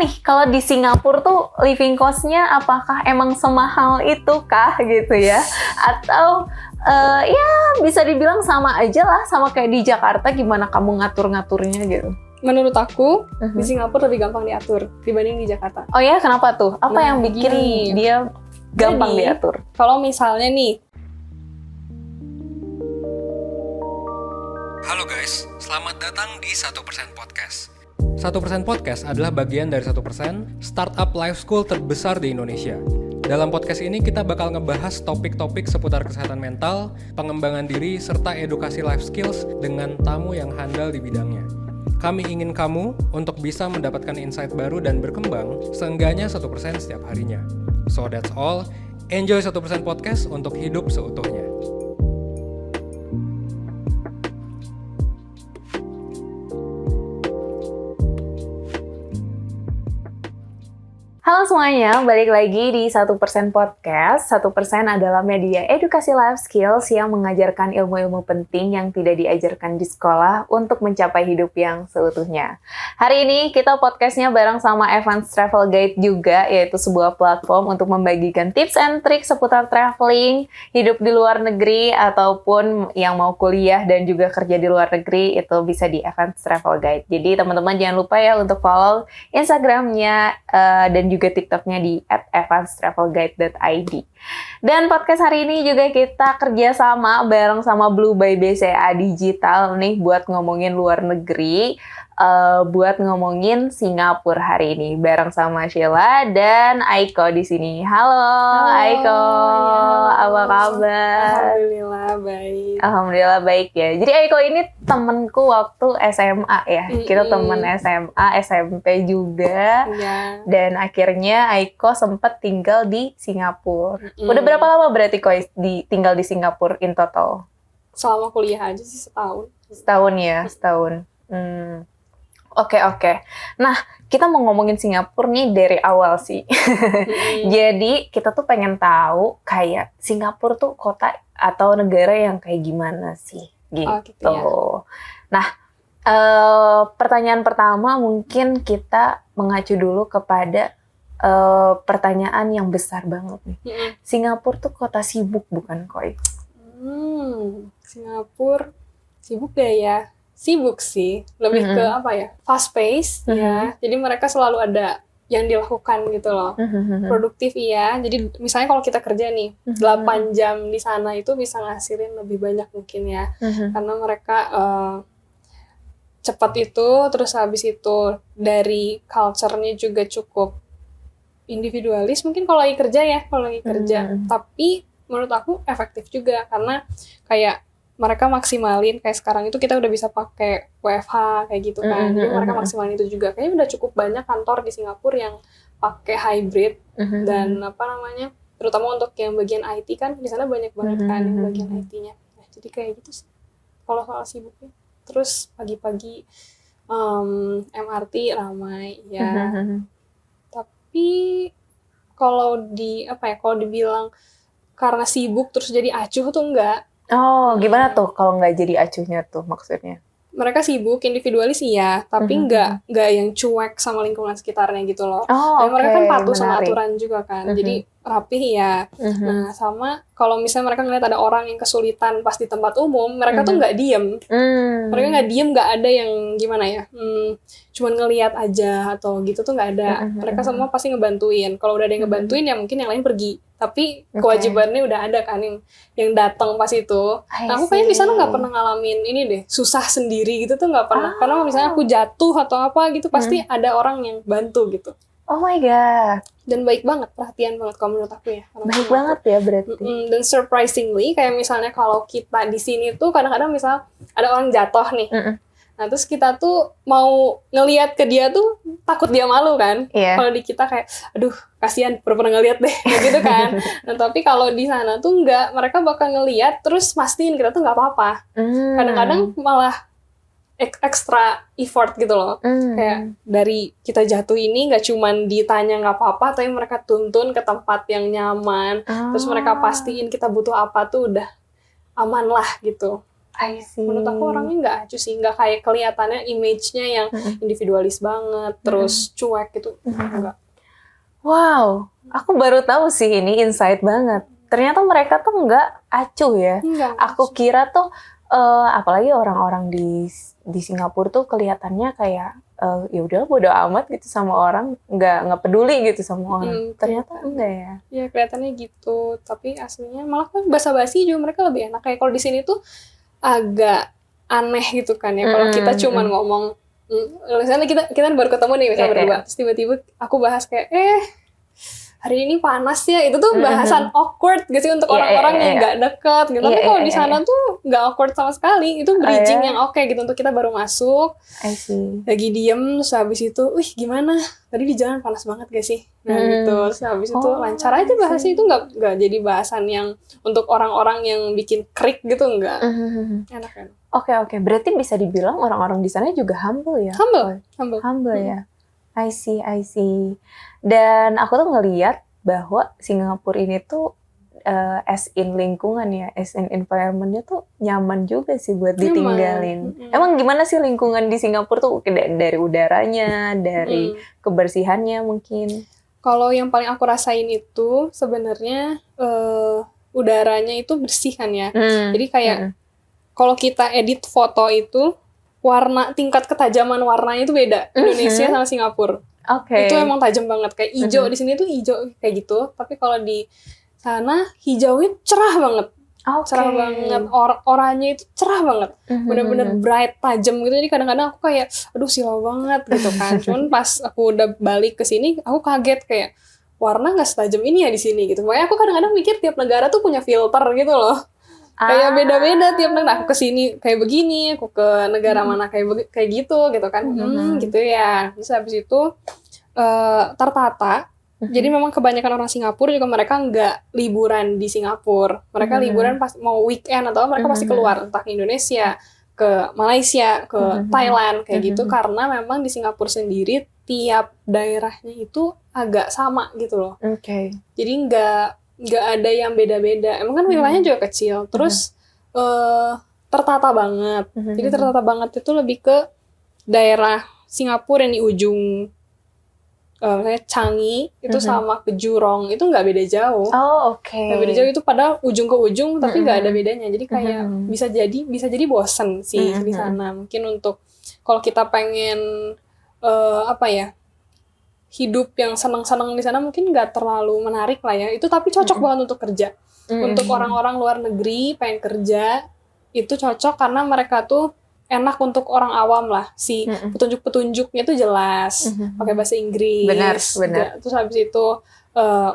nih, kalau di Singapura tuh living cost-nya apakah emang semahal itu kah gitu ya? Atau ya bisa dibilang sama aja lah, sama kayak di Jakarta, gimana kamu ngatur-ngaturnya gitu? Menurut aku, di Singapura lebih gampang diatur dibanding di Jakarta. Oh ya, kenapa tuh? Apa yang bikin gini. dia gampang Jadi, diatur? Kalau misalnya nih, halo guys, selamat datang di 1% Podcast. 1% Podcast adalah bagian dari 1% startup life school terbesar di Indonesia. Dalam podcast ini kita bakal ngebahas topik-topik seputar kesehatan mental, pengembangan diri, serta edukasi life skills dengan tamu yang handal di bidangnya. Kami ingin kamu untuk bisa mendapatkan insight baru dan berkembang seenggaknya 1% setiap harinya. So that's all, enjoy 1% Podcast untuk hidup seutuhnya. Halo semuanya, balik lagi di 1% Podcast. 1% adalah media edukasi life skills yang mengajarkan ilmu-ilmu penting yang tidak diajarkan di sekolah untuk mencapai hidup yang seutuhnya. Hari ini kita podcastnya bareng sama Evans Travel Guide juga, yaitu sebuah platform untuk membagikan tips and trik seputar traveling, hidup di luar negeri, ataupun yang mau kuliah dan juga kerja di luar negeri, itu bisa di Evans Travel Guide. Jadi teman-teman jangan lupa ya untuk follow Instagramnya dan juga TikToknya di @evanstravelguide.id. Dan podcast hari ini juga kita kerjasama bareng sama Blue by BCA Digital nih buat ngomongin luar negeri, buat ngomongin Singapura hari ini bareng sama Sheila dan Aiko di sini. Halo Aiko, apa kabar? alhamdulillah baik. Alhamdulillah baik ya. Jadi Aiko ini temenku waktu SMA ya. Kita temen SMA, SMP juga. Ya. Dan akhirnya Aiko sempat tinggal di Singapura. Udah berapa lama berarti Ko tinggal di Singapura in total? Selama kuliah aja sih setahun. Setahun ya, setahun. Oke. Nah, kita mau ngomongin Singapura nih dari awal sih. Jadi, kita tuh pengen tahu kayak Singapura tuh kota atau negara yang kayak gimana sih gitu. Oh, gitu ya. Nah, pertanyaan pertama mungkin kita mengacu dulu kepada pertanyaan yang besar banget nih. Singapura tuh kota sibuk bukan, Koy? Singapura sibuk gak ya? Sibuk sih, lebih ke apa ya? Fast pace ya. Jadi mereka selalu ada yang dilakukan gitu loh. Produktif iya. Jadi misalnya kalau kita kerja nih 8 jam di sana itu bisa ngasilin lebih banyak mungkin ya. Karena mereka cepat itu, terus habis itu dari culture-nya juga cukup individualis mungkin kalau lagi kerja ya, tapi menurut aku efektif juga karena kayak mereka maksimalin kayak sekarang itu kita udah bisa pakai WFH kayak gitu kan, jadi mereka maksimalin itu juga. Kayaknya udah cukup banyak kantor di Singapura yang pakai hybrid dan terutama untuk yang bagian IT kan di sana banyak banget kan yang bagian IT-nya. Nah, jadi kayak gitu sih kalau soal sibuknya. Terus pagi-pagi MRT ramai ya. Tapi kalau dibilang karena sibuk terus jadi acuh tuh enggak. Oh, gimana tuh kalau nggak jadi acuhnya tuh maksudnya? Mereka sibuk, individualis iya, tapi nggak yang cuek sama lingkungan sekitarnya gitu loh. Dan mereka kan patuh sama aturan juga kan, jadi rapih ya. Nah, sama kalau misalnya mereka ngeliat ada orang yang kesulitan pas di tempat umum, mereka tuh nggak diem. Mereka nggak diem, nggak ada yang gimana ya, cuman ngeliat aja atau gitu tuh nggak ada. Mereka semua pasti ngebantuin. Kalau udah ada yang ngebantuin ya mungkin yang lain pergi. Tapi kewajibannya udah ada kan yang datang pas itu. Nah, aku kayaknya di sana nggak pernah ngalamin ini deh, susah sendiri gitu tuh nggak pernah. Karena misalnya aku jatuh atau apa gitu pasti ada orang yang bantu gitu. Oh my god. Dan baik banget, perhatian banget kalau menurut aku ya. Baik banget ya berarti. Dan surprisingly kayak misalnya kalau kita di sini tuh kadang-kadang misal ada orang jatuh nih. Nah, terus kita tuh mau ngelihat ke dia tuh takut dia malu kan. Kalau di kita kayak, aduh, kasihan, pernah ngelihat deh, kayak gitu kan. Nah, tapi kalau di sana tuh enggak, mereka bakal ngelihat terus mastiin kita tuh nggak apa-apa. Kadang-kadang malah extra effort gitu loh. Kayak dari kita jatuh ini nggak cuman ditanya nggak apa-apa, tapi mereka tuntun ke tempat yang nyaman. Terus mereka pastiin kita butuh apa tuh udah aman lah gitu. I see. Menurut aku orangnya nggak acuh sih, nggak kayak kelihatannya image-nya yang individualis banget, terus cuek gitu, enggak. Wow, aku baru tahu sih, ini insight banget. Ternyata mereka tuh nggak acuh ya. Enggak. Aku kira tuh, apalagi orang-orang di Singapura tuh kelihatannya kayak ya udah bodo amat gitu sama orang, nggak peduli gitu sama orang. Ternyata enggak ya. Ya kelihatannya gitu, tapi aslinya malah kan basa-basi juga mereka lebih enak. Kayak kalau di sini tuh agak aneh gitu kan ya. Kalau kita cuman ngomong, misalnya kita baru ketemu nih misalnya berdua, terus tiba-tiba aku bahas kayak hari ini panas ya, itu tuh bahasan awkward gitu sih untuk orang-orang yang nggak deket gitu. Tapi kalau di sana tuh nggak awkward sama sekali, itu bridging yang oke gitu untuk kita baru masuk, lagi diem, terus habis itu, gimana? Tadi di jalan panas banget gak sih? Nah gitu, terus habis itu lancar aja bahasnya, itu nggak jadi bahasan yang untuk orang-orang yang bikin krik gitu, nggak. Enak kan? Oke, berarti bisa dibilang orang-orang di sana juga humble ya? Humble ya. I see. Dan aku tuh ngeliat bahwa Singapura ini tuh as in lingkungan ya, as in environment-nya tuh nyaman juga sih buat ditinggalin. Emang gimana sih lingkungan di Singapura tuh dari udaranya, dari kebersihannya mungkin? Kalau yang paling aku rasain itu sebenarnya udaranya itu bersih kan ya. Jadi kayak kalau kita edit foto itu, tingkat ketajaman warnanya itu beda Indonesia sama Singapura. Itu emang tajam banget, kayak hijau di sini tuh hijau kayak gitu, tapi kalau di sana hijaunya cerah banget. Cerah banget, oranye itu cerah banget, bener-bener bright, tajam gitu. Jadi kadang-kadang aku kayak aduh silau banget gitu kan. Cuman pas aku udah balik ke sini, aku kaget kayak warna nggak setajam ini ya di sini gitu. Makanya aku kadang-kadang mikir tiap negara tuh punya filter gitu loh. Kayak beda-beda tiap negara. Aku kesini kayak begini, aku ke negara mana kayak gitu kan. Gitu ya. Terus habis itu tertata. Jadi memang kebanyakan orang Singapura juga mereka nggak liburan di Singapura. Mereka liburan pas mau weekend atau mereka pasti keluar, entah ke Indonesia, ke Malaysia, ke Thailand kayak gitu. Karena memang di Singapura sendiri tiap daerahnya itu agak sama gitu loh. Jadi nggak ada yang beda-beda. Emang kan wilayahnya juga kecil. Terus tertata banget. Jadi tertata banget itu lebih ke daerah Singapura yang di ujung, misalnya Changi itu sama ke Jurong itu nggak beda jauh. Nggak beda jauh, itu padahal ujung ke ujung tapi nggak ada bedanya. Jadi kayak bisa jadi bosen sih di sana. Mungkin untuk kalau kita pengen hidup yang senang-senang di sana mungkin nggak terlalu menarik lah ya. Itu tapi cocok banget untuk kerja. Untuk orang-orang luar negeri pengen kerja itu cocok karena mereka tuh enak untuk orang awam lah. Si petunjuk-petunjuknya tuh jelas, pakai bahasa Inggris. Benar. Terus habis itu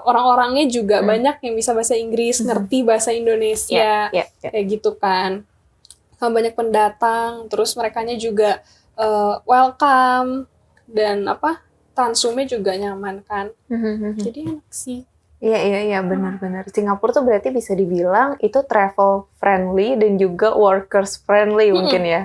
orang-orangnya juga banyak yang bisa bahasa Inggris, ngerti bahasa Indonesia, kayak gitu kan. Banyak pendatang, terus merekanya juga welcome dan tansumnya juga nyaman kan. Jadi enak sih. Iya, benar-benar. Singapura tuh berarti bisa dibilang itu travel friendly dan juga workers friendly mungkin ya.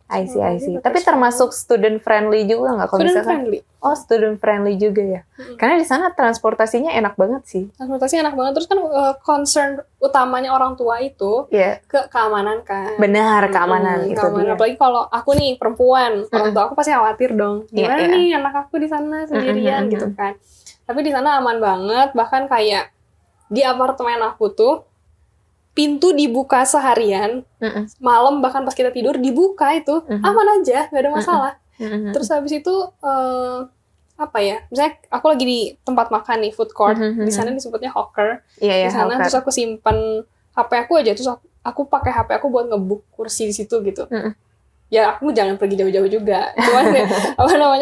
I see. Tapi termasuk student friendly juga nggak? Student friendly. Student friendly juga ya. Karena di sana transportasinya enak banget sih. Transportasinya enak banget. Terus kan concern utamanya orang tua itu ke keamanan kan. Benar, keamanan. Itu keamanan. dia. Apalagi kalau aku nih perempuan, orang tua aku pasti khawatir dong. Gimana nih anak aku di sana sendirian gitu kan. Tapi di sana aman banget. Bahkan kayak di apartemen aku tuh pintu dibuka seharian, malam bahkan pas kita tidur dibuka itu, aman aja, nggak ada masalah. Terus habis itu misalnya aku lagi di tempat makan nih, food court, di sana disebutnya hawker, di sana terus aku simpen HP aku aja, terus aku pakai HP aku buat nge-book kursi di situ gitu. Ya aku jangan pergi jauh-jauh juga, cuman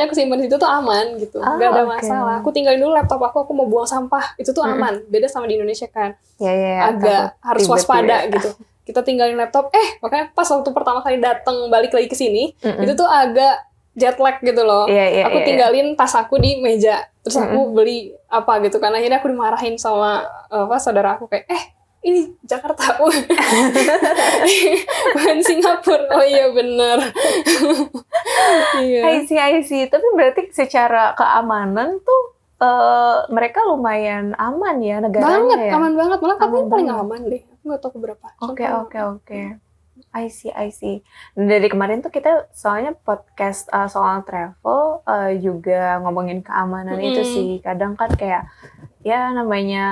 aku simpen di situ tuh aman gitu, nggak ada masalah. Aku tinggalin dulu laptop aku mau buang sampah, itu tuh aman. Beda sama di Indonesia kan, agak harus waspada gitu. Kita tinggalin laptop, makanya pas waktu pertama kali datang balik lagi ke sini, itu tuh agak jet lag gitu loh. Aku tinggalin tas aku di meja, terus aku beli apa gitu kan. Akhirnya aku dimarahin sama saudara aku kayak, ini Jakarta, bukan Singapura. Oh iya bener. I see. Tapi berarti secara keamanan tuh mereka lumayan aman ya negaranya. Aman banget. Malah katanya paling aman deh. Aku nggak tahu berapa. Oke. I see. Dari kemarin tuh kita soalnya podcast soal travel juga ngomongin keamanan itu sih. Kadang kan kayak ya namanya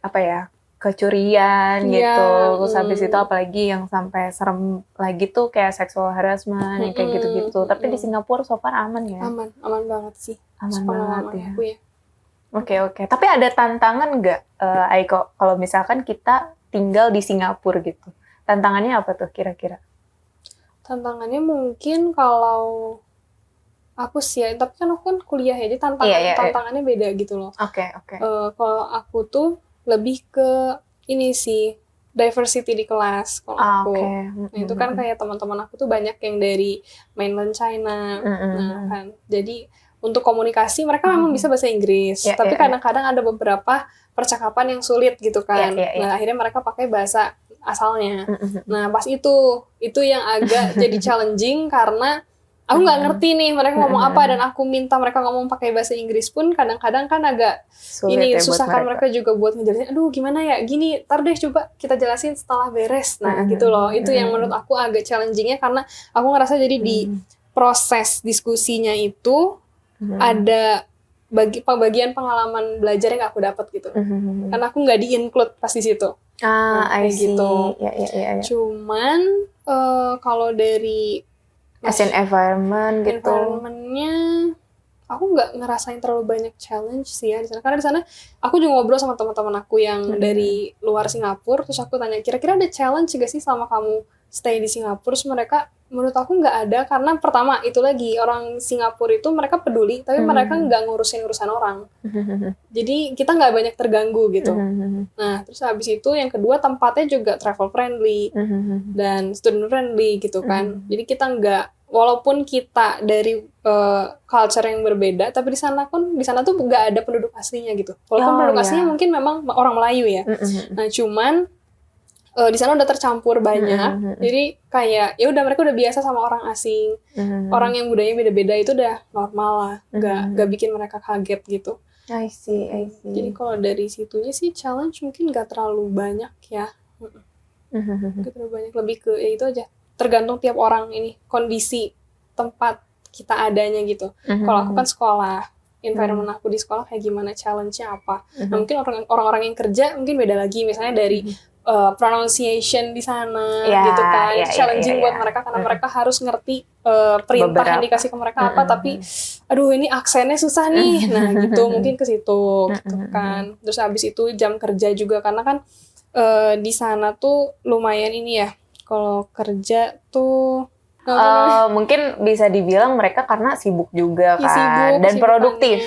apa ya, kecurian gitu. Terus habis itu apalagi yang sampai serem lagi tuh kayak sexual harassment yang kayak gitu-gitu. Tapi di Singapura so far aman ya? Aman banget sih. Aman banget ya. Aku ya. Oke. Tapi ada tantangan nggak, Aiko, kalau misalkan kita tinggal di Singapura gitu? Tantangannya apa tuh kira-kira? Tantangannya mungkin kalau aku sih ya, tapi kan aku kan kuliah ya, jadi tantangannya beda gitu loh. Oke. Kalau aku tuh lebih ke ini sih, diversity di kelas kalau aku. Nah, itu kan kayak teman-teman aku tuh banyak yang dari mainland China. Nah, kan. Jadi untuk komunikasi mereka memang bisa bahasa Inggris, tapi kadang-kadang ada beberapa percakapan yang sulit gitu kan. Nah, akhirnya mereka pakai bahasa asalnya. Nah, pas itu yang agak jadi challenging karena aku nggak ngerti nih mereka ngomong apa, dan aku minta mereka ngomong pakai bahasa Inggris pun kadang-kadang kan agak sulit ya, susah kan mereka juga buat ngejelasin. Aduh, gimana ya? Gini, tar deh coba kita jelasin setelah beres. Nah, gitu loh. Itu yang menurut aku agak challenging-nya karena aku ngerasa jadi di proses diskusinya itu ada bagian pengalaman belajar yang gak aku dapat gitu. Karena aku nggak di-include pas di situ. I see. Gitu. Ya. Cuman kalau dari as an environment gitu. Environment-nya aku nggak ngerasain terlalu banyak challenge sih ya di sana. Karena di sana aku juga ngobrol sama teman-teman aku yang dari luar Singapura, terus aku tanya kira-kira ada challenge gak sih selama kamu stay di Singapura? Terus mereka menurut aku nggak ada, karena pertama itu lagi orang Singapura itu mereka peduli, tapi mereka nggak ngurusin urusan orang. Jadi kita nggak banyak terganggu gitu. Nah, terus habis itu yang kedua tempatnya juga travel friendly dan student friendly gitu kan. Jadi kita nggak, walaupun kita dari culture yang berbeda, tapi di sana tuh nggak ada penduduk aslinya gitu. Walaupun penduduk aslinya mungkin memang orang Melayu ya. Nah, cuman di sana udah tercampur banyak, jadi kayak ya udah mereka udah biasa sama orang asing, orang yang budayanya beda-beda itu udah normal lah, nggak bikin mereka kaget gitu. I see. Jadi kalau dari situnya sih challenge mungkin nggak terlalu banyak ya, nggak terlalu banyak, lebih ke ya itu aja, tergantung tiap orang ini kondisi tempat kita adanya gitu. Kalau aku kan sekolah, environment aku di sekolah kayak gimana, challenge-nya apa. Nah, mungkin orang-orang yang kerja mungkin beda lagi, misalnya dari pronunciation di sana gitu kan, challenging buat mereka karena mereka harus ngerti perintah yang dikasih ke mereka apa, tapi aduh ini aksennya susah nih, nah gitu mungkin ke situ gitu kan. Terus habis itu jam kerja juga, karena kan di sana tuh lumayan ini ya, kalau kerja tuh mungkin bisa dibilang mereka karena sibuk juga kan, sibuk, dan produktif.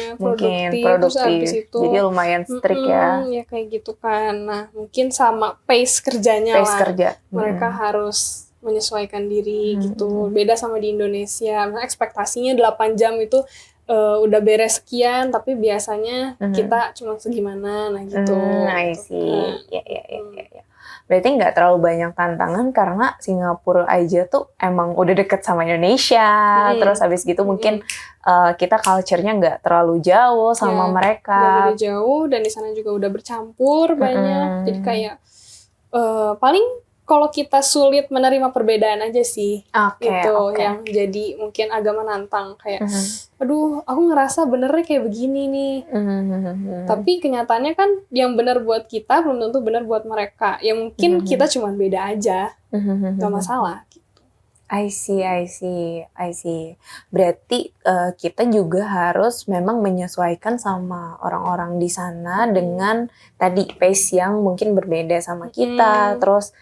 Itu, jadi lumayan strict ya kayak gitu kan. Nah, mungkin sama pace kerjanya lah, mereka harus menyesuaikan diri gitu, beda sama di Indonesia. Nah, ekspektasinya 8 jam itu udah beres sekian, tapi biasanya kita cuma segimana, nah gitu. I see. Ya. Berarti nggak terlalu banyak tantangan karena Singapura aja tuh emang udah deket sama Indonesia. Terus habis gitu mungkin kita culture-nya nggak terlalu jauh sama mereka. Nggak beda jauh, dan di sana juga udah bercampur banyak. Jadi kayak paling kalau kita sulit menerima perbedaan aja sih, yang jadi mungkin agak menantang, kayak aduh aku ngerasa benernya kayak begini nih, tapi kenyataannya kan yang benar buat kita belum tentu benar buat mereka, ya mungkin kita cuma beda aja, gak masalah gitu. I see. Berarti kita juga harus memang menyesuaikan sama orang-orang di sana dengan tadi pace yang mungkin berbeda sama kita, terus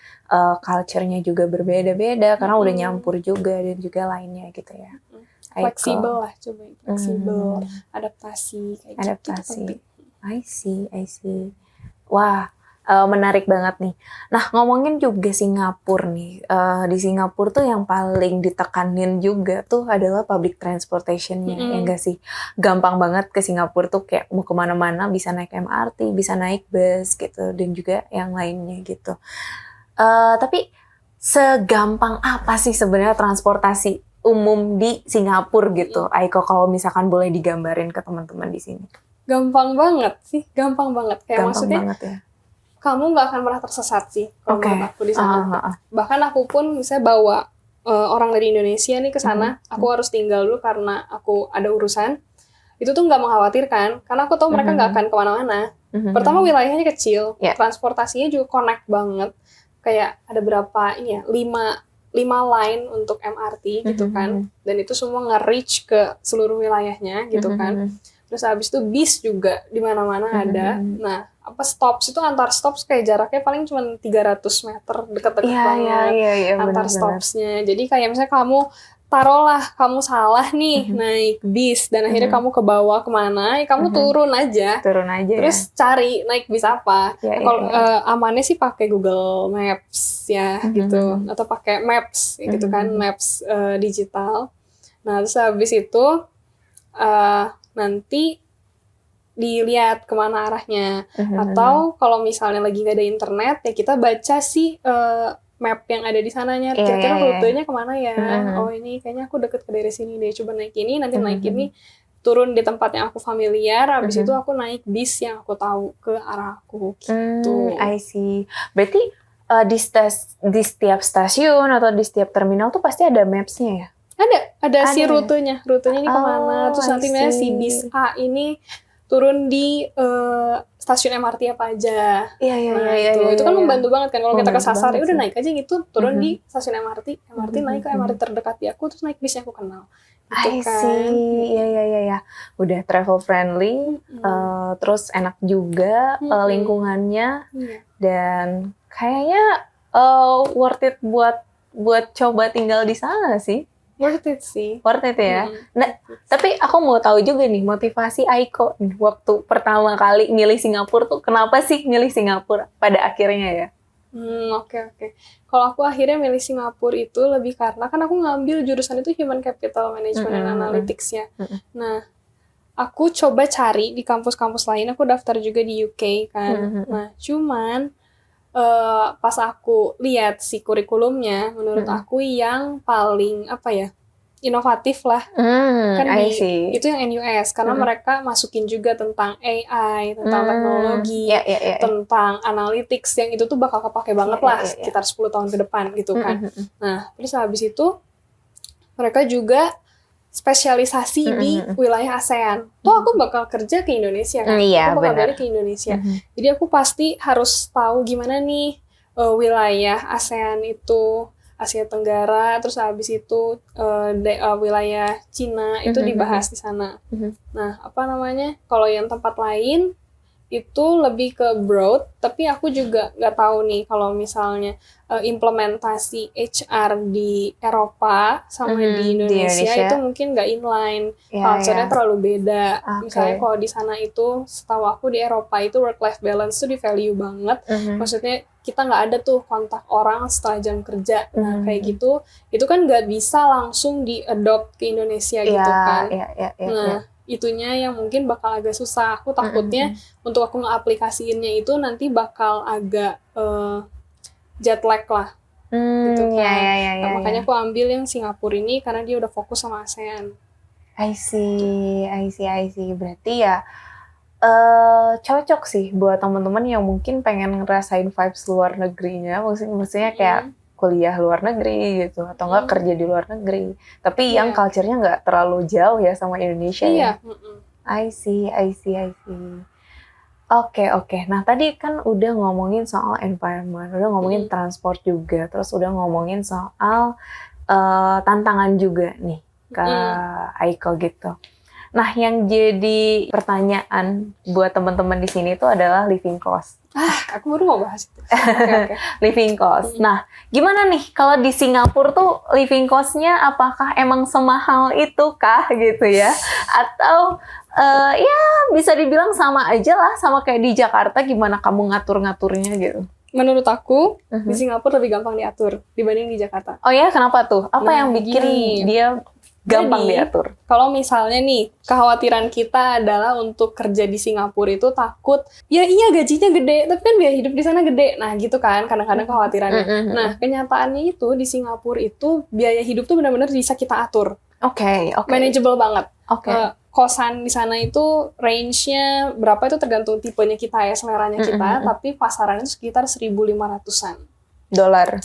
culture-nya juga berbeda-beda karena udah nyampur juga dan juga lainnya gitu ya. Fleksibel lah, coba fleksibel, adaptasi kayak gitu. I see. Wah, menarik banget nih. Nah, ngomongin juga Singapura nih. Di Singapura tuh yang paling ditekanin juga tuh adalah public transportation-nya, ya enggak sih? Gampang banget ke Singapura tuh, kayak mau kemana-mana bisa naik MRT, bisa naik bus gitu, dan juga yang lainnya gitu. Tapi segampang apa sih sebenarnya transportasi umum di Singapura gitu, Aiko, kalau misalkan boleh digambarin ke teman-teman di sini? Gampang banget sih, gampang banget. Kayak maksudnya, banget ya. kamu nggak akan pernah tersesat sih kalau menurut aku di sana. Bahkan aku pun misalnya bawa orang dari Indonesia nih ke sana, aku harus tinggal dulu karena aku ada urusan. Itu tuh nggak mengkhawatirkan, karena aku tahu mereka nggak akan kemana-mana. Pertama wilayahnya kecil, transportasinya juga connect banget. Kayak ada berapa ini ya, 5 line untuk MRT gitu kan, dan itu semua nge-reach ke seluruh wilayahnya gitu kan. Terus habis itu bis juga di mana-mana ada. Nah, stops itu antar stops kayak jaraknya paling cuma 300 meter, deket-deket banget antar stopsnya. Jadi kayak misalnya taruhlah kamu salah nih naik bis dan akhirnya kamu ke bawah kemana, ya kamu turun aja terus cari naik bis apa. Kalau amannya sih pakai Google Maps ya gitu, atau pakai Maps ya, gitu kan, Maps digital. Nah terus habis itu nanti dilihat kemana arahnya, atau kalau misalnya lagi nggak ada internet ya kita baca sih map yang ada di sananya, kira-kira rutenya kemana ya. Oh ini kayaknya aku deket ke daerah sini deh, coba naik ini, nanti naik ini, turun di tempat yang aku familiar, habis itu aku naik bis yang aku tahu ke arah aku gitu. I see. Berarti di setiap stasiun atau di setiap terminal tuh pasti ada maps-nya ya? Ada sih rutenya ini kemana, terus nanti misalnya si bis A ini turun di stasiun MRT apa aja. Itu kan membantu banget kan, kalau kita kesasar ya udah naik aja gitu, turun di stasiun MRT naik ke MRT terdekat di aku, terus naik bis yang aku kenal. I see. Iya. Udah travel friendly, terus enak juga lingkungannya, dan kayaknya worth it buat coba tinggal di sana sih. Worth it sih. Worth it ya. Nah, tapi aku mau tahu juga nih motivasi Aiko nih waktu pertama kali milih Singapura tuh kenapa sih milih Singapura pada akhirnya ya? Oke. Kalau aku akhirnya milih Singapura itu lebih karena kan aku ngambil jurusan itu Human Capital Management and Analytics ya. Nah, aku coba cari di kampus-kampus lain, aku daftar juga di UK kan. Nah, cuman pas aku lihat si kurikulumnya, menurut aku yang paling inovatif lah, kan itu yang NUS, karena mereka masukin juga tentang AI, tentang teknologi, tentang analytics, yang itu tuh bakal kepake banget lah sekitar 10 tahun ke depan gitu kan. Nah, terus habis itu mereka juga spesialisasi di wilayah ASEAN. Tuh aku bakal kerja ke Indonesia kan, aku bakal balik ke Indonesia. Jadi aku pasti harus tahu gimana nih wilayah ASEAN itu, Asia Tenggara, terus habis itu wilayah Cina itu dibahas di sana. Nah, kalau yang tempat lain itu lebih ke broad, tapi aku juga nggak tahu nih kalau misalnya implementasi HR di Eropa sama di Indonesia itu mungkin nggak inline, culture-nya terlalu beda. Misalnya kalau di sana itu, setahu aku di Eropa itu work-life balance tuh di value banget, maksudnya kita nggak ada tuh kontak orang setelah jam kerja. Nah kayak gitu, itu kan nggak bisa langsung di-adopt ke Indonesia gitu kan. Nah itunya yang mungkin bakal agak susah. Aku takutnya untuk aku nge-aplikasiinnya itu nanti bakal agak jet lag lah. Gitu kan. Makanya aku ambil yang Singapura ini karena dia udah fokus sama ASEAN. I see. Berarti ya cocok sih buat teman-teman yang mungkin pengen ngerasain vibes luar negerinya. Maksudnya kayak kuliah luar negeri gitu, atau enggak kerja di luar negeri, tapi yang culture-nya nggak terlalu jauh ya sama Indonesia ya. I see. Oke. Nah tadi kan udah ngomongin soal environment, udah ngomongin transport juga, terus udah ngomongin soal tantangan juga nih ke Aiko gitu. Nah yang jadi pertanyaan buat teman-teman di sini itu adalah living cost. Aku baru mau bahas itu. Okay. Living cost. Nah, gimana nih kalau di Singapura tuh living cost-nya apakah emang semahal itu kah gitu ya? Atau ya bisa dibilang sama aja lah, sama kayak di Jakarta, gimana kamu ngatur-ngaturnya gitu? Menurut aku, di Singapura lebih gampang diatur dibanding di Jakarta. Oh ya, kenapa tuh? Apa yang bikin dia gampang diatur? Kalau misalnya nih, kekhawatiran kita adalah untuk kerja di Singapura itu takut, ya iya gajinya gede, tapi kan biaya hidup di sana gede. Nah gitu kan, kadang-kadang kekhawatirannya. Nah, kenyataannya itu di Singapura itu biaya hidup tuh benar-benar bisa kita atur. Oke. Manageable banget. kosan di sana itu range-nya berapa itu tergantung tipenya kita ya, seleranya kita, tapi pasarannya itu sekitar 1.500-an. Dolar.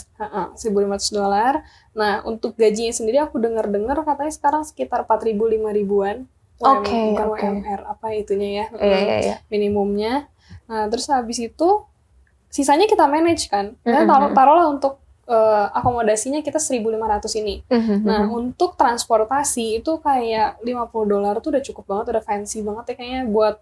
$1.500. Nah, untuk gajinya sendiri aku dengar-dengar katanya sekarang sekitar 4.000-5.000-an. Bukan UMR, apa itunya ya, minimumnya. Nah, terus habis itu sisanya kita manage kan. Nah, taruhlah untuk akomodasinya kita 1.500 ini. Nah, untuk transportasi itu kayak $50 tuh udah cukup banget, udah fancy banget ya kayaknya buat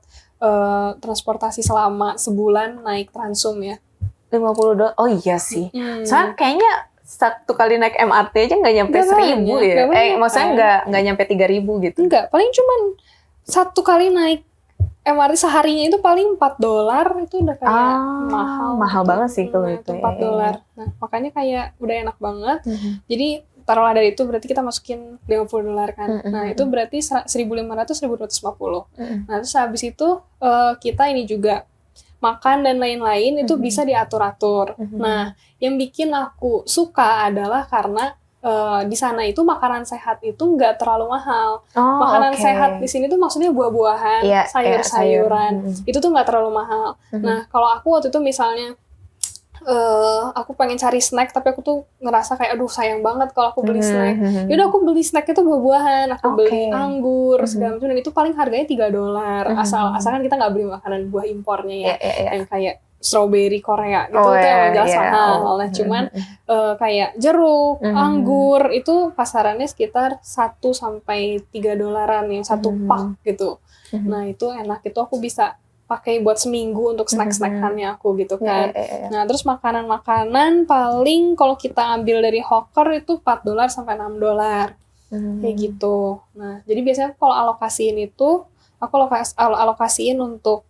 transportasi selama sebulan naik Transum ya. $50. Oh iya sih. Soalnya kayaknya satu kali naik MRT aja nggak nyampe 1.000 ya. Maksudnya nggak nyampe 3.000 gitu. Enggak, paling cuman satu kali naik MRT seharinya itu paling $4 itu udah kayak mahal banget sih kalau itu. $4. Nah, makanya kayak udah enak banget. Jadi taruhlah dari itu berarti kita masukin $50 kan. Nah, itu berarti 1.500 1.250. Nah, terus habis itu kita ini juga makan dan lain-lain itu bisa diatur-atur. Nah, yang bikin aku suka adalah karena di sana itu makanan sehat itu nggak terlalu mahal. Makanan sehat di sini tuh maksudnya buah-buahan, sayur-sayuran, itu tuh nggak terlalu mahal. Nah, kalau aku waktu itu misalnya aku pengen cari snack tapi aku tuh ngerasa kayak aduh sayang banget kalau aku beli snack. Yaudah aku beli snack itu buah-buahan, aku beli anggur segala macam, dan itu paling harganya $3. Asalkan kita nggak beli makanan buah impornya ya, yang kayak strawberry Korea gitu, itu emang jelas mahal. Nah, cuman kayak jeruk, anggur itu pasarannya sekitar $1-3 yang satu pak gitu. Nah, itu enak, itu aku bisa pakai buat seminggu untuk snack-snackannya aku gitu kan. Nah, terus makanan-makanan paling kalau kita ambil dari hawker itu $4 sampai $6 kayak gitu. Nah, jadi biasanya kalau alokasiin itu aku alokasiin untuk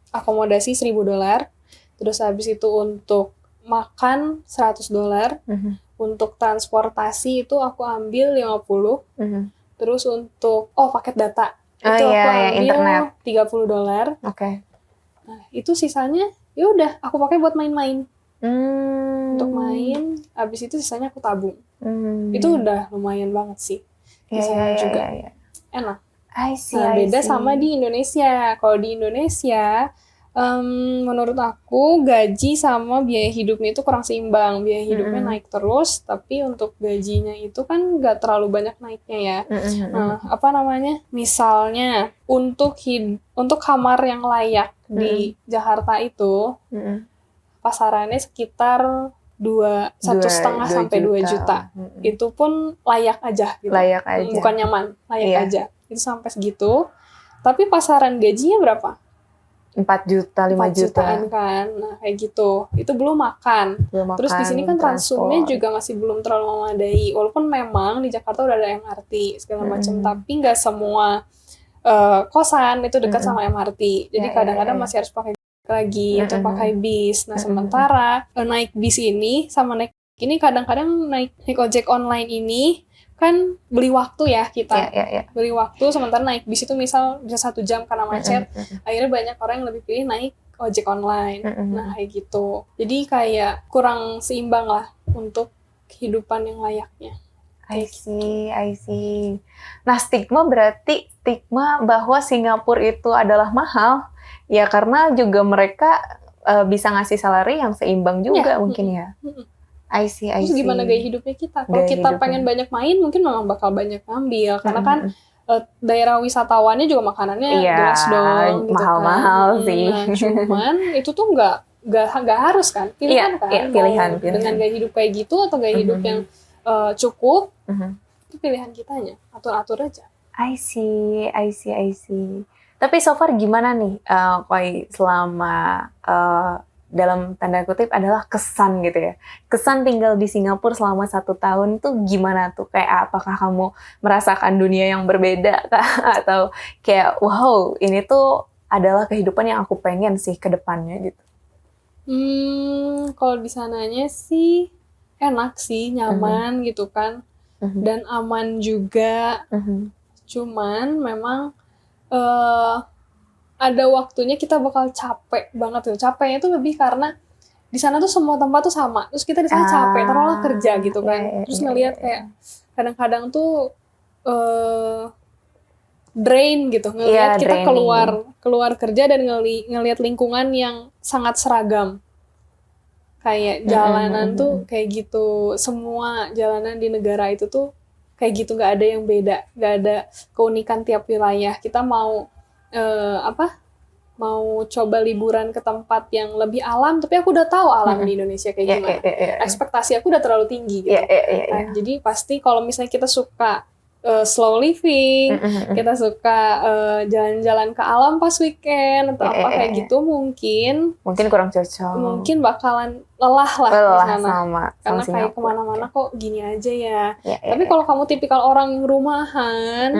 akomodasi $1.000, terus habis itu untuk makan $100, untuk transportasi itu aku ambil 50, terus untuk paket data itu aku ambil internet $30. Nah, itu sisanya ya udah aku pakai buat main-main. Untuk main, habis itu sisanya aku tabung. Itu udah lumayan banget sih. Sisanya juga enak. Nah, beda sama di Indonesia. Kalau di Indonesia, menurut aku gaji sama biaya hidupnya itu kurang seimbang. Biaya hidupnya naik terus, tapi untuk gajinya itu kan nggak terlalu banyak naiknya ya. Nah, misalnya untuk kamar yang layak di Jakarta itu, pasarannya sekitar 1,5 sampai 2 juta. Itu pun layak aja gitu. Bukan nyaman, layak aja. Itu sampai segitu. Tapi pasaran gajinya berapa? 4 juta, 5 jutaan kan. Nah, kayak gitu. Itu belum makan. Terus di sini kan Transumnya juga masih belum terlalu memadai. Walaupun memang di Jakarta udah ada MRT segala macam, tapi nggak semua kosan itu dekat sama MRT. Jadi kadang-kadang masih harus pakai lagi untuk pakai bis. Nah, sementara naik bis ini sama naik ini kadang-kadang naik ojek online ini kan beli waktu ya kita. Beli waktu, sementara naik bis itu misal bisa 1 jam karena macet. Akhirnya banyak orang yang lebih pilih naik ojek online. Nah, kayak gitu. Jadi kayak kurang seimbang lah untuk kehidupan yang layaknya. I see. Nah, stigma bahwa Singapura itu adalah mahal. Ya karena juga mereka bisa ngasih salary yang seimbang juga mungkin ya. I see. Terus gimana gaya hidupnya kita? Kalau kita pengen banyak main, mungkin memang bakal banyak ngambil. Karena kan daerah wisatawannya juga makanannya jelas dong. Mahal-mahal gitu kan. sih. Nah, cuman itu tuh nggak harus kan? Pilihan kan? Pilihan. Dengan gaya hidup kayak gitu atau gaya hidup yang cukup, itu pilihan kitanya. Atur-atur aja. I see. Tapi so far gimana nih, Koi, selama dalam tanda kutip adalah kesan gitu ya. Kesan tinggal di Singapura selama 1 tahun tuh gimana tuh? Kayak apakah kamu merasakan dunia yang berbeda kah? Atau kayak wow ini tuh adalah kehidupan yang aku pengen sih ke depannya gitu. Kalau di sananya sih enak sih, nyaman gitu kan. Dan aman juga. Cuman memang ada waktunya kita bakal capek banget tuh. Capeknya tuh lebih karena di sana tuh semua tempat tuh sama. Terus kita di sana capek, taruhlah kerja gitu kan. Terus ngelihat kayak kadang-kadang tuh drain gitu ngelihat kita draining. keluar kerja dan ngelihat lingkungan yang sangat seragam. Kayak jalanan tuh kayak gitu, semua jalanan di negara itu tuh kayak gitu, nggak ada yang beda, nggak ada keunikan tiap wilayah. Kita mau mau coba liburan ke tempat yang lebih alam, tapi aku udah tahu alam di Indonesia kayak gimana. Ekspektasi aku udah terlalu tinggi gitu. Nah, jadi pasti kalau misalnya kita suka slow living, kita suka jalan-jalan ke alam pas weekend atau kayak gitu, mungkin kurang cocok. Mungkin bakalan lelah lah di sana. Sama karena kayak kemana-mana kok gini aja ya. Tapi kalau kamu tipikal orang rumahan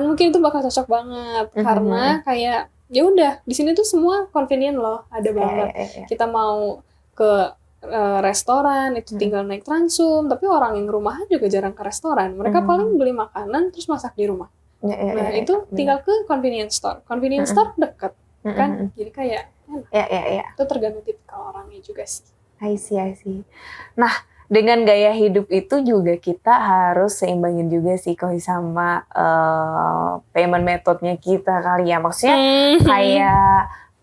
mungkin itu bakal cocok banget karena kayak ya udah di sini tuh semua convenient loh, ada banget. Kita mau ke restoran itu tinggal naik Transum, tapi orang yang rumahan juga jarang ke restoran. Mereka paling beli makanan terus masak di rumah. Nah itu tinggal ke convenience store. Convenience store deket kan, jadi kayak itu tergantung tipikal orangnya juga sih. I see. Nah, dengan gaya hidup itu juga kita harus seimbangin juga sih kalau sama payment methodnya kita kali ya. Maksudnya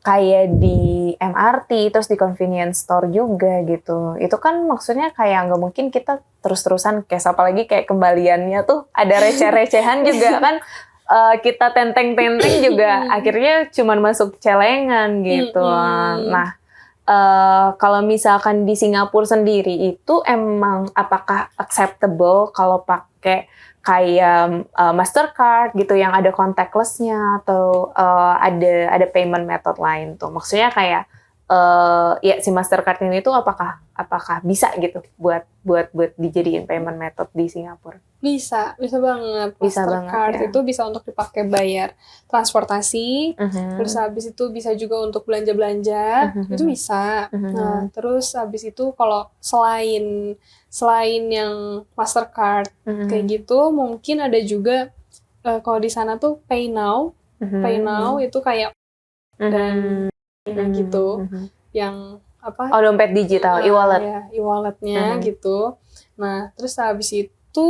kayak di MRT terus di convenience store juga gitu. Itu kan maksudnya kayak nggak mungkin kita terus-terusan cash, apalagi kayak kembaliannya tuh ada receh-recehan juga kan. Kita tenteng-tenteng juga akhirnya cuman masuk celengan gitu. Nah, kalau misalkan di Singapura sendiri itu emang apakah acceptable kalau pakai kayak Mastercard gitu yang ada contactless-nya atau ada payment method lain tuh? Maksudnya kayak ya si Mastercard ini tuh apakah bisa gitu buat dijadiin payment method di Singapura? Bisa banget. Mastercard itu bisa untuk dipakai bayar transportasi, terus habis itu bisa juga untuk belanja-belanja, itu bisa. Nah, terus habis itu kalau selain yang Mastercard kayak gitu, mungkin ada juga kalau di sana tuh Pay Now itu kayak dan gitu, yang apa? Oh, dompet digital, e-wallet. Ya, e-walletnya gitu. Nah, terus habis itu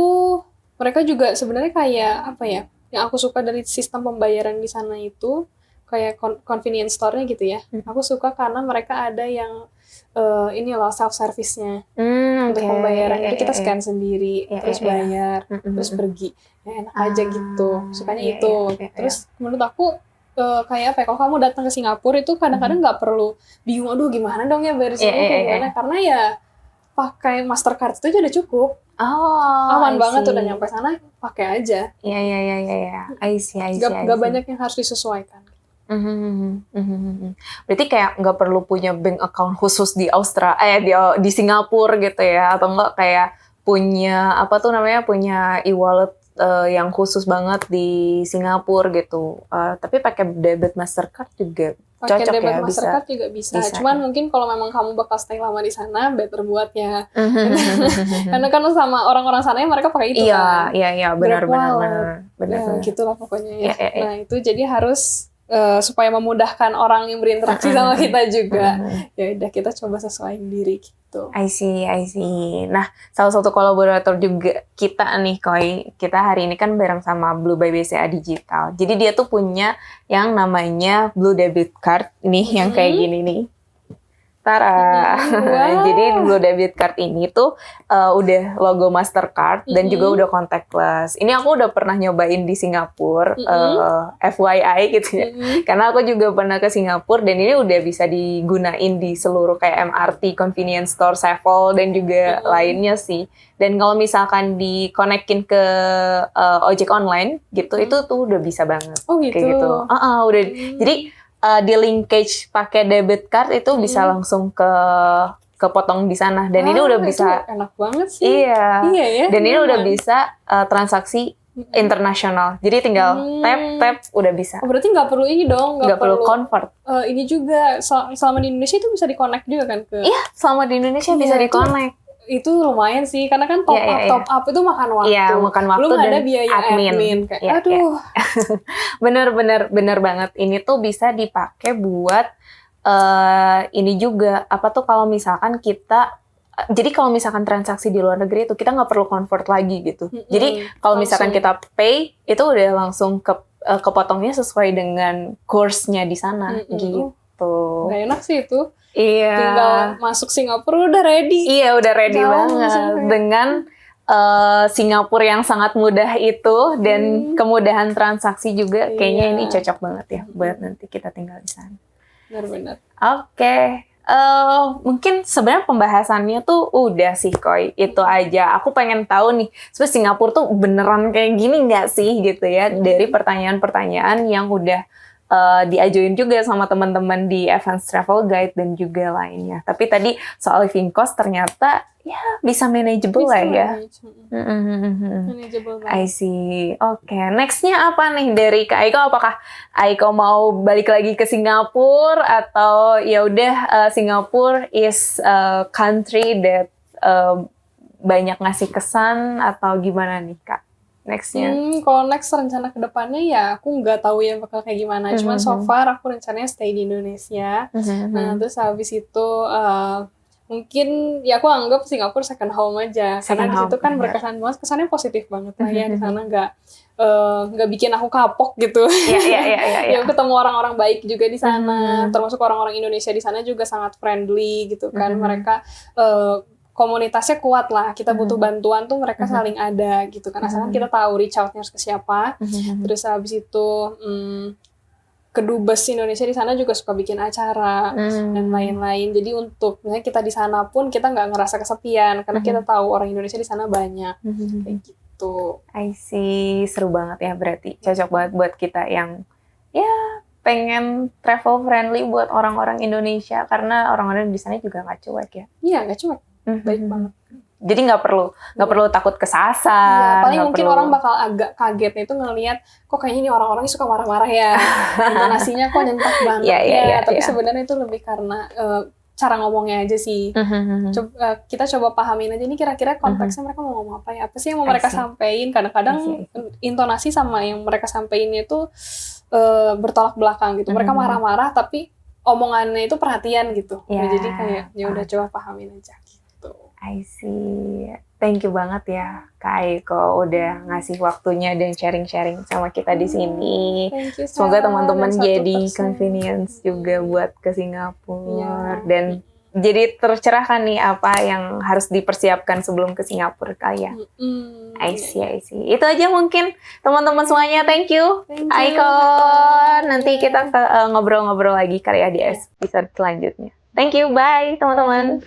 mereka juga sebenarnya kayak apa ya? Yang aku suka dari sistem pembayaran di sana itu kayak convenience store-nya gitu ya. Aku suka karena mereka ada yang ini loh self service-nya untuk pembayaran. Jadi kita scan sendiri, terus bayar, terus pergi. Ya enak aja gitu. Sukanya itu. Terus menurut aku kayak apa ya, kalau kamu datang ke Singapura itu kadang-kadang nggak perlu bingung, aduh gimana dong ya bayar di sini gimana, karena ya pakai Mastercard itu aja udah cukup. Aman banget udah nyampe sana pakai aja. Iya. I see. Gak banyak yang harus disesuaikan. Berarti kayak nggak perlu punya bank account khusus di di Singapura gitu ya, atau nggak kayak punya punya e-wallet yang khusus banget di Singapura gitu. Tapi pakai debit Mastercard juga pakai cocok debit ya, Mastercard juga bisa. Cuman mungkin kalau memang kamu bakal stay lama di sana, better buat ya. Karena kan sama orang-orang sana mereka pakai itu kan. Iya, benar. Gitu lah pokoknya ya. Nah, itu jadi harus supaya memudahkan orang yang berinteraksi sama kita juga. Ya udah kita coba sesuaiin diri gitu. I see. Nah, salah satu kolaborator juga kita nih, Koi. Kita hari ini kan bareng sama Blue by BCA Digital. Jadi dia tuh punya yang namanya Blue Debit Card nih, yang kayak gini nih. Tara. Wow. Jadi Blue Debit Card ini tuh udah logo Mastercard dan juga udah contactless. Ini aku udah pernah nyobain di Singapura, FYI gitu ya. Karena aku juga pernah ke Singapura dan ini udah bisa digunain di seluruh kayak MRT, convenience store, Sevel dan juga lainnya sih. Dan kalau misalkan di-connectin ke ojek online gitu, itu tuh udah bisa banget. Oh gitu. Kayak gitu. Udah. Jadi di linkage pakai debit card itu bisa langsung kepotong di sana, dan ini udah bisa enak banget sih. Iya ya. Dan ini udah bisa transaksi internasional, jadi tinggal tap udah bisa. Berarti nggak perlu ini dong, nggak perlu convert. Ini juga selama di Indonesia itu bisa di-connect juga kan ke? Iya, selama di Indonesia bisa di-connect. Itu lumayan sih, karena kan top up itu makan waktu. Iya, makan waktu. Belum dan ada biaya admin. Kayak, aduh. Bener banget. Ini tuh bisa dipakai buat ini juga, kalau misalkan kita, jadi kalau misalkan transaksi di luar negeri itu kita nggak perlu convert lagi gitu. Jadi kalau misalkan kita pay, itu udah langsung ke kepotongnya sesuai dengan course-nya di sana gitu. Gak enak sih itu. Iya. Tinggal masuk Singapura udah ready. Iya, udah ready Jauh banget sampai. dengan Singapura yang sangat mudah itu dan kemudahan transaksi juga. Kayaknya Iya. ini cocok banget ya buat nanti kita tinggal di sana. Benar-benar. Oke. Mungkin sebenarnya pembahasannya tuh udah sih, Koy. Itu aja. Aku pengen tahu nih, sebenarnya Singapura tuh beneran kayak gini nggak sih gitu ya? Dari pertanyaan-pertanyaan yang udah diajuin juga sama teman-teman di Advance Travel Guide dan juga lainnya. Tapi tadi soal living cost ternyata ya bisa manageable lah ya. Manageable I banget. see. Oke, nextnya apa nih dari Kak Aiko? Apakah Aiko mau balik lagi ke Singapura atau ya udah Singapura is a country that banyak ngasih kesan atau gimana nih Kak? Nextnya? Kalau next rencana ke depannya ya aku nggak tahu ya bakal kayak gimana. Cuman so far aku rencananya stay di Indonesia. Nah terus habis itu mungkin ya aku anggap Singapura second home aja. Karena di situ kan berkesan banget, kesannya positif banget lah ya di sana, nggak bikin aku kapok gitu. Iya. Ya ketemu orang-orang baik juga di sana, termasuk orang-orang Indonesia di sana juga sangat friendly gitu kan. Mereka komunitasnya kuat lah, kita butuh bantuan tuh mereka saling ada gitu kan, asalkan kita tahu reach out-nya harus ke siapa. Terus habis itu kedubes Indonesia di sana juga suka bikin acara dan lain-lain. Jadi untuk misalnya kita di sana pun kita nggak ngerasa kesepian karena kita tahu orang Indonesia di sana banyak kayak gitu. I see, seru banget ya berarti. Cocok banget buat kita yang ya pengen travel friendly buat orang-orang Indonesia karena orang-orang di sana juga nggak cuek ya. Iya, nggak cuek. Baik banget. Jadi nggak perlu takut kesasar. Iya, paling nggak mungkin perlu. orang bakal agak kagetnya itu ngelihat kok kayaknya ini orang-orangnya suka marah-marah ya, intonasinya kok nyentak banget Iya. Tapi sebenarnya itu lebih karena cara ngomongnya aja sih. Kita coba pahamin aja ini kira-kira konteksnya mereka mau ngomong apa ya, apa sih yang mau mereka sampaikan. Kadang-kadang intonasi sama yang mereka sampaikan itu bertolak belakang gitu. Mereka marah-marah tapi omongannya itu perhatian gitu. Iya. Jadi kayak ya udah coba pahamin aja gitu. I see. Thank you banget ya Kak Aiko udah ngasih waktunya dan sharing-sharing sama kita di sini. Thank you, Semoga Sarah, teman-teman dan jadi 1%. convenience juga buat ke Singapura Iya. dan jadi tercerahkan nih apa yang harus dipersiapkan sebelum ke Singapura kali ya. I see. Itu aja mungkin teman-teman semuanya. Thank you Thank you. Aiko. Nanti kita ngobrol-ngobrol lagi kali ya di episode selanjutnya. Thank you. Bye teman-teman.